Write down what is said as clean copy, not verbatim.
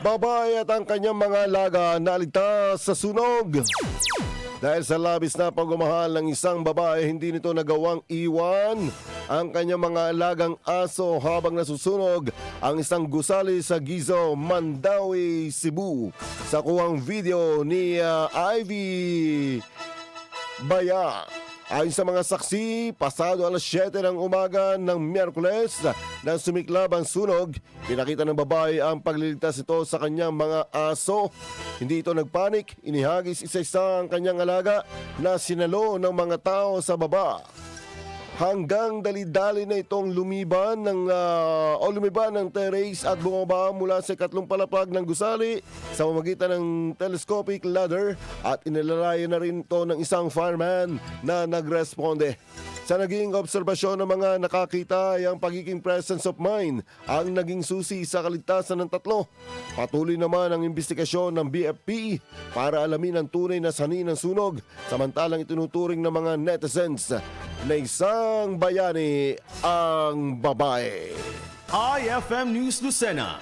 Babae at ang kanyang mga alaga naligtas sa sunog. Dahil sa labis na pagmamahal ng isang babae, hindi nito nagawang iwan ang kanyang mga alagang aso habang nasusunog ang isang gusali sa Gizo, Mandawi, Cebu. Sa kuwang video ni Ivy Baya. Ayon sa mga saksi, pasado alas 7 ng umaga ng Miyerkules na sumiklab ang sunog, pinakita ng babae ang pagliligtas ito sa kanyang mga aso. Hindi ito nagpanik, inihagis isa-isa ang kanyang alaga na sinalo ng mga tao sa baba. Hanggang dali-dali na itong lumiban ng terrace at bumaba mula sa ikatlong palapag ng gusali sa pamamagitan ng telescopic ladder at inilalayan na rin ito ng isang fireman na nagresponde. Sa naging obserbasyon ng mga nakakita ay ang pagiging presence of mind ang naging susi sa kaligtasan ng tatlo. Patuloy naman ang investigasyon ng BFP para alamin ang tunay na sanhi ng sunog, samantalang itinuturing ng mga netizens na isang bayani ang babae. IFM News Lucena.